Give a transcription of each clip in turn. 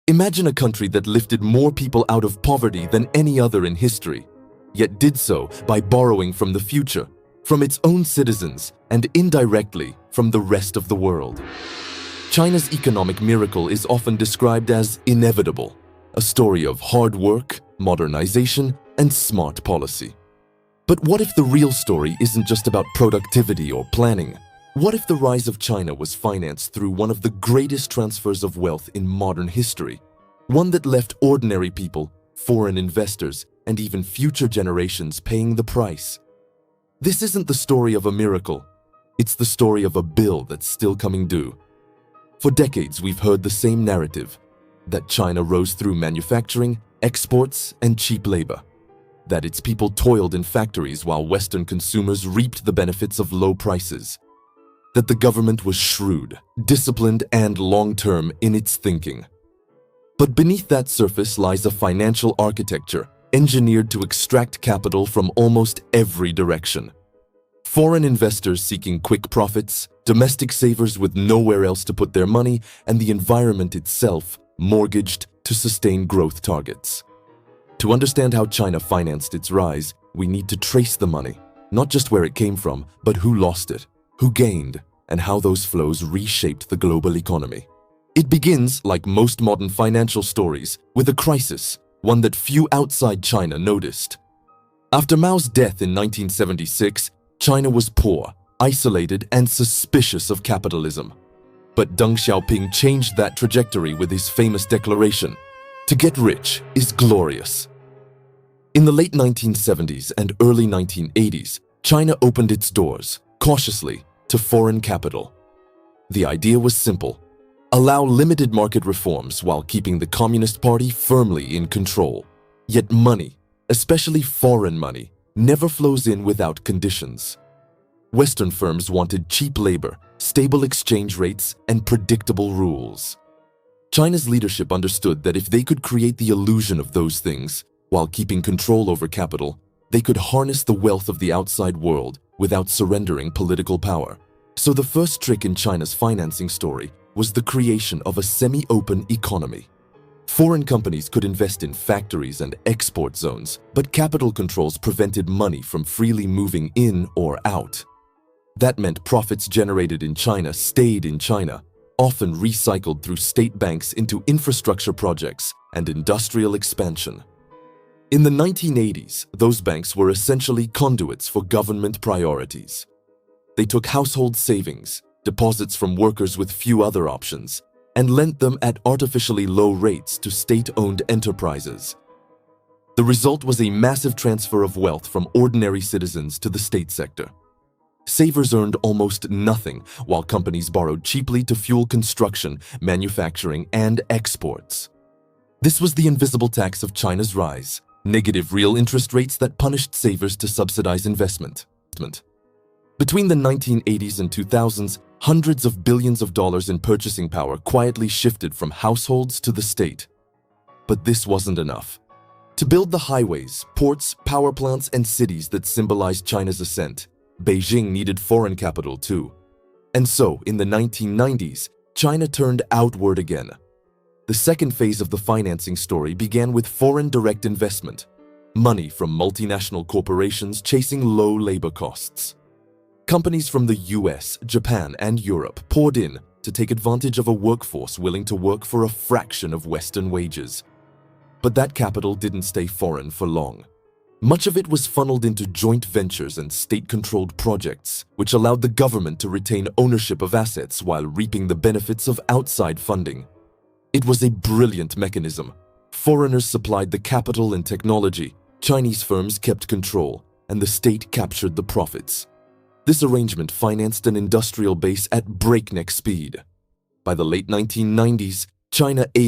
Imagine a country that lifted more people out of poverty than any other in history, yet did so by borrowing from the future, from its own citizens, and indirectly from the rest of the world. China's economic miracle is often described as inevitable, a story of hard work, modernization, and smart policy. But what if the real story isn't just about productivity or planning? What if the rise of China was financed through one of the greatest transfers of wealth in modern history? One that left ordinary people, foreign investors, and even future generations paying the price. This isn't the story of a miracle. It's the story of a bill that's still coming due. For decades, we've heard the same narrative, that China rose through manufacturing, exports, and cheap labor. That its people toiled in factories while Western consumers reaped the benefits of low prices. That the government was shrewd, disciplined, and long-term in its thinking. But beneath that surface lies a financial architecture engineered to extract capital from almost every direction. Foreign investors seeking quick profits, domestic savers with nowhere else to put their money, and the environment itself mortgaged to sustain growth targets. To understand how China financed its rise, we need to trace the money, not just where it came from, but who lost it, who gained, and how those flows reshaped the global economy. It begins, like most modern financial stories, with a crisis, one that few outside China noticed. After Mao's death in 1976, China was poor, isolated, and suspicious of capitalism. But Deng Xiaoping changed that trajectory with his famous declaration, "To get rich is glorious." In the late 1970s and early 1980s, China opened its doors, cautiously, to foreign capital. The idea was simple: allow limited market reforms while keeping the Communist Party firmly in control. Yet money, especially foreign money, never flows in without conditions. Western firms wanted cheap labor, stable exchange rates, and predictable rules. China's leadership understood that if they could create the illusion of those things, while keeping control over capital, they could harness the wealth of the outside world without surrendering political power. So the first trick in China's financing story was the creation of a semi-open economy. Foreign companies could invest in factories and export zones, but capital controls prevented money from freely moving in or out. That meant profits generated in China stayed in China, often recycled through state banks into infrastructure projects and industrial expansion. In the 1980s, those banks were essentially conduits for government priorities. They took household savings, deposits from workers with few other options, and lent them at artificially low rates to state-owned enterprises. The result was a massive transfer of wealth from ordinary citizens to the state sector. Savers earned almost nothing, while companies borrowed cheaply to fuel construction, manufacturing, and exports. This was the invisible tax of China's rise, negative real interest rates that punished savers to subsidize investment. Between the 1980s and 2000s, hundreds of billions of dollars in purchasing power quietly shifted from households to the state. But this wasn't enough. To build the highways, ports, power plants, and cities that symbolized China's ascent, Beijing needed foreign capital too. And so, in the 1990s, China turned outward again. The second phase of the financing story began with foreign direct investment, money from multinational corporations chasing low labor costs. Companies from the US, Japan, and Europe poured in to take advantage of a workforce willing to work for a fraction of Western wages. But that capital didn't stay foreign for long. Much of it was funneled into joint ventures and state-controlled projects, which allowed the government to retain ownership of assets while reaping the benefits of outside funding. It was a brilliant mechanism. Foreigners supplied the capital and technology, Chinese firms kept control, and the state captured the profits. This arrangement financed an industrial base at breakneck speed. By the late 1990s, China's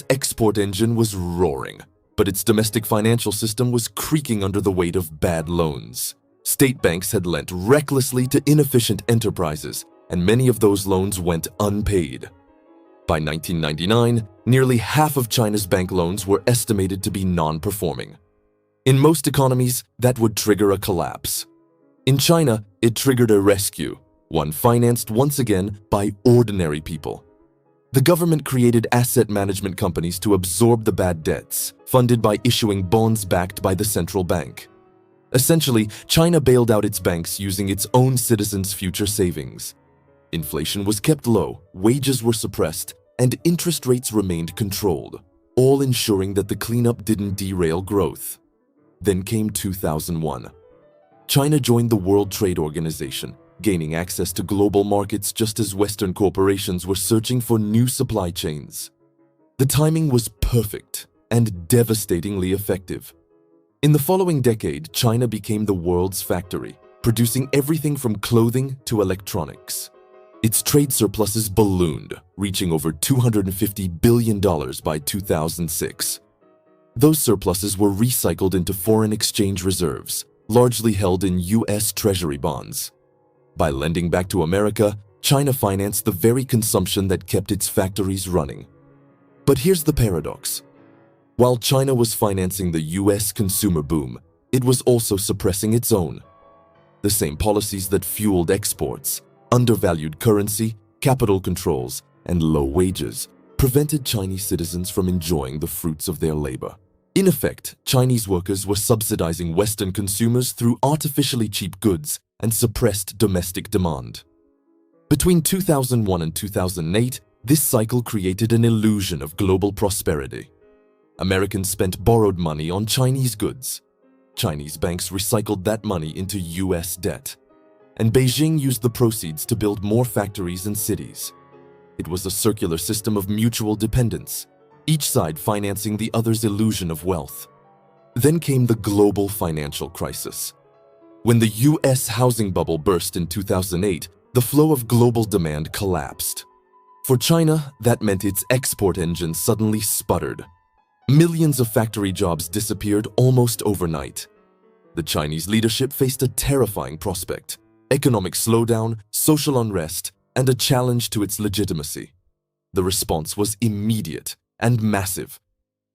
export engine was roaring, but its domestic financial system was creaking under the weight of bad loans. State banks had lent recklessly to inefficient enterprises, and many of those loans went unpaid. By 1999, nearly half of China's bank loans were estimated to be non-performing. In most economies, that would trigger a collapse. In China, it triggered a rescue, one financed once again by ordinary people. The government created asset management companies to absorb the bad debts, funded by issuing bonds backed by the central bank. Essentially, China bailed out its banks using its own citizens' future savings. Inflation was kept low, wages were suppressed, and interest rates remained controlled, all ensuring that the cleanup didn't derail growth. Then came 2001. China joined the World Trade Organization, gaining access to global markets just as Western corporations were searching for new supply chains. The timing was perfect and devastatingly effective. In the following decade, China became the world's factory, producing everything from clothing to electronics. Its trade surpluses ballooned, reaching over $250 billion by 2006. Those surpluses were recycled into foreign exchange reserves, largely held in U.S. Treasury bonds. By lending back to America, China financed the very consumption that kept its factories running. But here's the paradox. While China was financing the U.S. consumer boom, it was also suppressing its own. The same policies that fueled exports, undervalued currency, capital controls, and low wages, prevented Chinese citizens from enjoying the fruits of their labor. In effect, Chinese workers were subsidizing Western consumers through artificially cheap goods and suppressed domestic demand. Between 2001 and 2008, this cycle created an illusion of global prosperity. Americans spent borrowed money on Chinese goods. Chinese banks recycled that money into U.S. debt. And Beijing used the proceeds to build more factories and cities. It was a circular system of mutual dependence, each side financing the other's illusion of wealth. Then came the global financial crisis. When the U.S. housing bubble burst in 2008, the flow of global demand collapsed. For China, that meant its export engine suddenly sputtered. Millions of factory jobs disappeared almost overnight. The Chinese leadership faced a terrifying prospect: economic slowdown, social unrest, and a challenge to its legitimacy. The response was immediate and massive.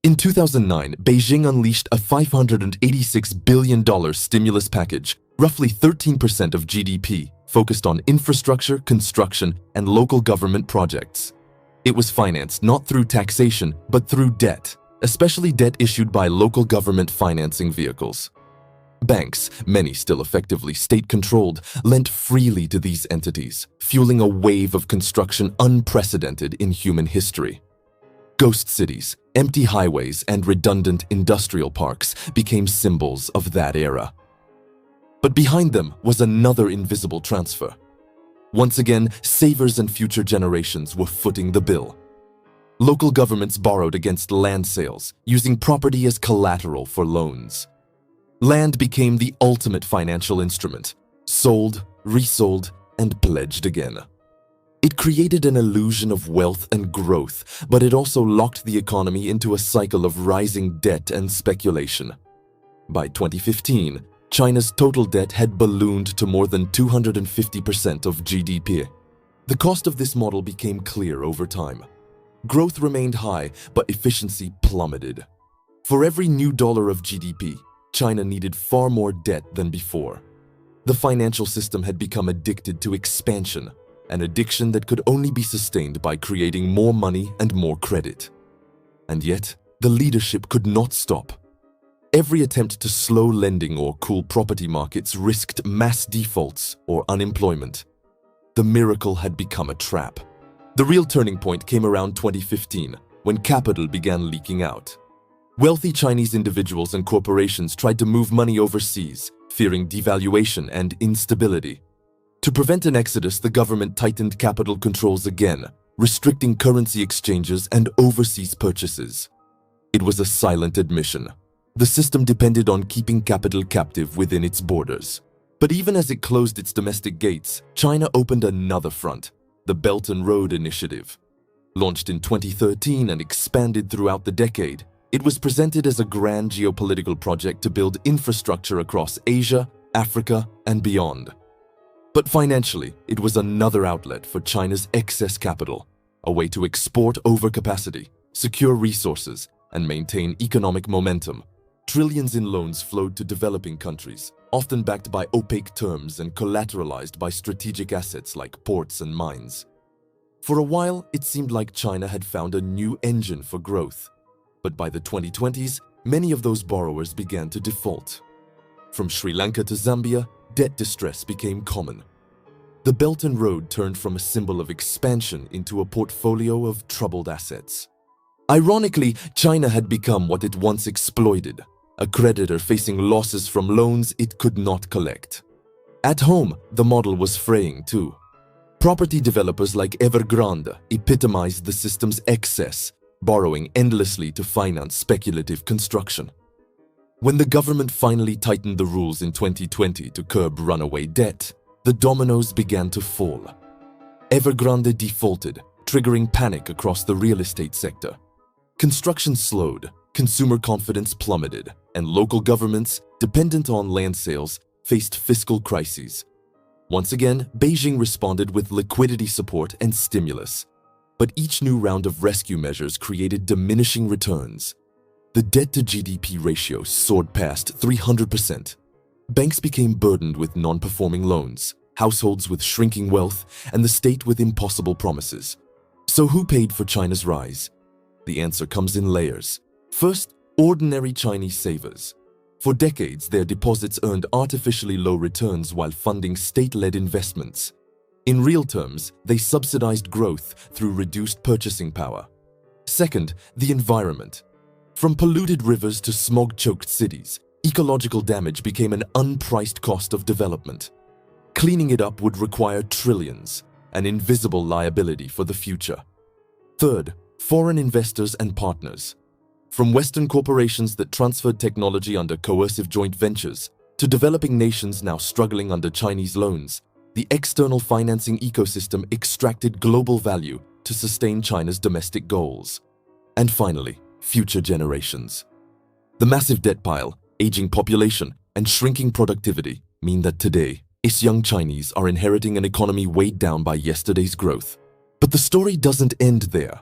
In 2009, Beijing unleashed a $586 billion stimulus package, roughly 13% of GDP, focused on infrastructure, construction, and local government projects. It was financed not through taxation, but through debt, especially debt issued by local government financing vehicles. Banks, many still effectively state-controlled, lent freely to these entities, fueling a wave of construction unprecedented in human history. Ghost cities, empty highways, and redundant industrial parks became symbols of that era. But behind them was another invisible transfer. Once again, savers and future generations were footing the bill. Local governments borrowed against land sales, using property as collateral for loans. Land became the ultimate financial instrument, sold, resold, and pledged again. It created an illusion of wealth and growth, but it also locked the economy into a cycle of rising debt and speculation. By 2015, China's total debt had ballooned to more than 250% of GDP. The cost of this model became clear over time. Growth remained high, but efficiency plummeted. For every new dollar of GDP, China needed far more debt than before. The financial system had become addicted to expansion, an addiction that could only be sustained by creating more money and more credit. And yet, the leadership could not stop. Every attempt to slow lending or cool property markets risked mass defaults or unemployment. The miracle had become a trap. The real turning point came around 2015, when capital began leaking out. Wealthy Chinese individuals and corporations tried to move money overseas, fearing devaluation and instability. To prevent an exodus, the government tightened capital controls again, restricting currency exchanges and overseas purchases. It was a silent admission. The system depended on keeping capital captive within its borders. But even as it closed its domestic gates, China opened another front, the Belt and Road Initiative. Launched in 2013 and expanded throughout the decade, it was presented as a grand geopolitical project to build infrastructure across Asia, Africa, and beyond. But financially, it was another outlet for China's excess capital, a way to export overcapacity, secure resources, and maintain economic momentum. Trillions in loans flowed to developing countries, often backed by opaque terms and collateralized by strategic assets like ports and mines. For a while, it seemed like China had found a new engine for growth. But by the 2020s, many of those borrowers began to default. From Sri Lanka to Zambia, debt distress became common. The Belt and Road turned from a symbol of expansion into a portfolio of troubled assets. Ironically, China had become what it once exploited, a creditor facing losses from loans it could not collect. At home, the model was fraying too. Property developers like Evergrande epitomized the system's excess, borrowing endlessly to finance speculative construction. When the government finally tightened the rules in 2020 to curb runaway debt, the dominoes began to fall. Evergrande defaulted, triggering panic across the real estate sector. Construction slowed, consumer confidence plummeted, and local governments, dependent on land sales, faced fiscal crises. Once again, Beijing responded with liquidity support and stimulus. But each new round of rescue measures created diminishing returns. The debt-to-GDP ratio soared past 300%. Banks became burdened with non-performing loans, households with shrinking wealth, and the state with impossible promises. So who paid for China's rise? The answer comes in layers. First, ordinary Chinese savers. For decades, their deposits earned artificially low returns while funding state-led investments. In real terms, they subsidized growth through reduced purchasing power. Second, the environment. From polluted rivers to smog-choked cities, ecological damage became an unpriced cost of development. Cleaning it up would require trillions, an invisible liability for the future. Third, foreign investors and partners. From Western corporations that transferred technology under coercive joint ventures to developing nations now struggling under Chinese loans, the external financing ecosystem extracted global value to sustain China's domestic goals. And finally, future generations. The massive debt pile, aging population, and shrinking productivity mean that today, young Chinese are inheriting an economy weighed down by yesterday's growth. But the story doesn't end there.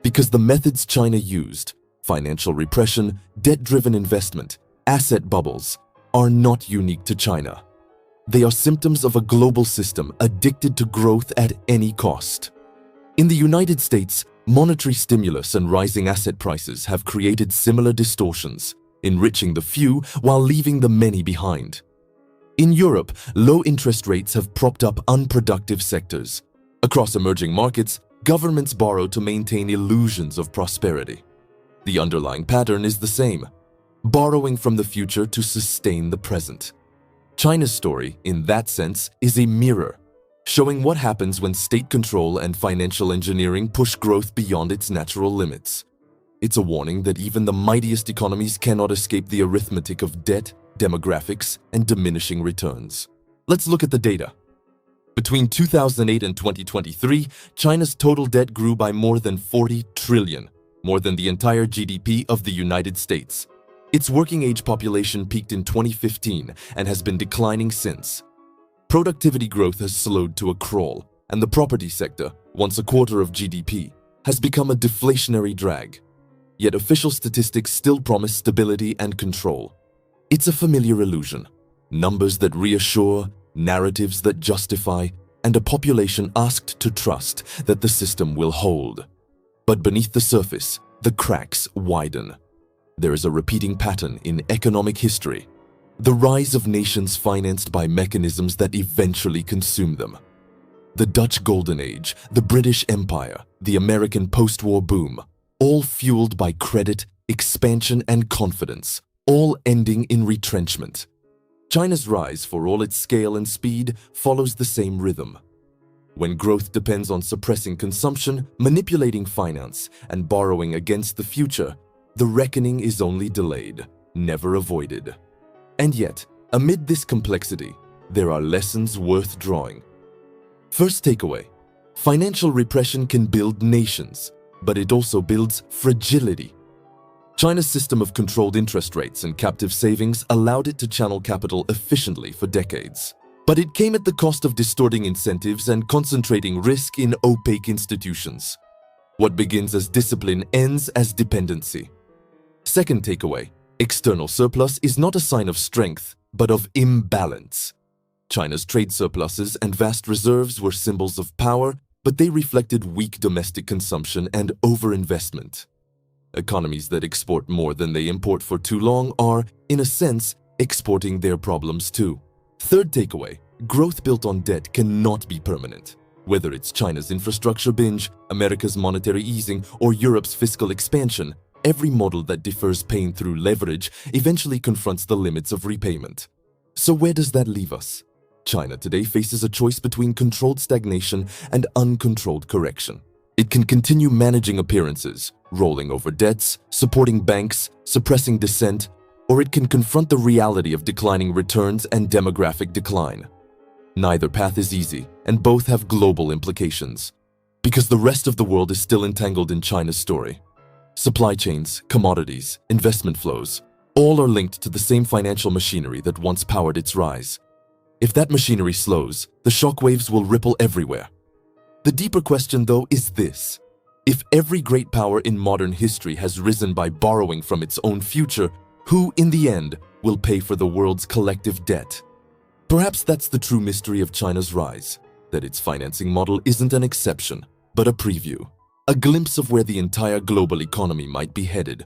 Because the methods China used, financial repression, debt-driven investment, asset bubbles, are not unique to China. They are symptoms of a global system addicted to growth at any cost. In the United States, monetary stimulus and rising asset prices have created similar distortions, enriching the few while leaving the many behind. In Europe, low interest rates have propped up unproductive sectors. Across emerging markets, governments borrow to maintain illusions of prosperity. The underlying pattern is the same: borrowing from the future to sustain the present. China's story, in that sense, is a mirror, showing what happens when state control and financial engineering push growth beyond its natural limits. It's a warning that even the mightiest economies cannot escape the arithmetic of debt, demographics, and diminishing returns. Let's look at the data. Between 2008 and 2023, China's total debt grew by more than 40 trillion, more than the entire GDP of the United States. Its working-age population peaked in 2015 and has been declining since. Productivity growth has slowed to a crawl, and the property sector, once a quarter of GDP, has become a deflationary drag. Yet official statistics still promise stability and control. It's a familiar illusion: numbers that reassure, narratives that justify, and a population asked to trust that the system will hold. But beneath the surface, the cracks widen. There is a repeating pattern in economic history: the rise of nations financed by mechanisms that eventually consume them. The Dutch Golden Age, the British Empire, the American post-war boom, all fueled by credit, expansion, and confidence, all ending in retrenchment. China's rise, for all its scale and speed, follows the same rhythm. When growth depends on suppressing consumption, manipulating finance, and borrowing against the future, the reckoning is only delayed, never avoided. And yet, amid this complexity, there are lessons worth drawing. First takeaway: financial repression can build nations, but it also builds fragility. China's system of controlled interest rates and captive savings allowed it to channel capital efficiently for decades. But it came at the cost of distorting incentives and concentrating risk in opaque institutions. What begins as discipline ends as dependency. Second takeaway: external surplus is not a sign of strength, but of imbalance. China's trade surpluses and vast reserves were symbols of power, but they reflected weak domestic consumption and overinvestment. Economies that export more than they import for too long are, in a sense, exporting their problems too. Third takeaway, growth built on debt cannot be permanent. Whether it's China's infrastructure binge, America's monetary easing, or Europe's fiscal expansion, every model that defers pain through leverage eventually confronts the limits of repayment. So where does that leave us? China today faces a choice between controlled stagnation and uncontrolled correction. It can continue managing appearances, rolling over debts, supporting banks, suppressing dissent, or it can confront the reality of declining returns and demographic decline. Neither path is easy, and both have global implications. Because the rest of the world is still entangled in China's story. Supply chains, commodities, investment flows, all are linked to the same financial machinery that once powered its rise. If that machinery slows, the shockwaves will ripple everywhere. The deeper question, though, is this. If every great power in modern history has risen by borrowing from its own future, who, in the end, will pay for the world's collective debt? Perhaps that's the true mystery of China's rise, that its financing model isn't an exception, but a preview, a glimpse of where the entire global economy might be headed.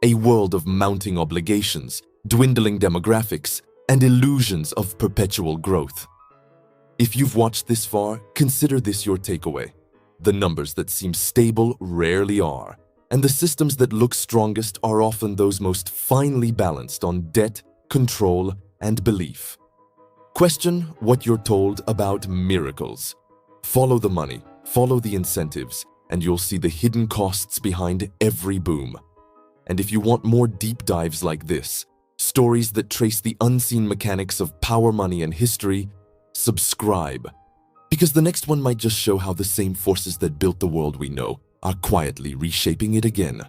A world of mounting obligations, dwindling demographics, and illusions of perpetual growth. If you've watched this far, consider this your takeaway. The numbers that seem stable rarely are, and the systems that look strongest are often those most finely balanced on debt, control, and belief. Question what you're told about miracles. Follow the money, follow the incentives, and you'll see the hidden costs behind every boom. And if you want more deep dives like this, stories that trace the unseen mechanics of power, money, and history, subscribe. Because the next one might just show how the same forces that built the world we know are quietly reshaping it again.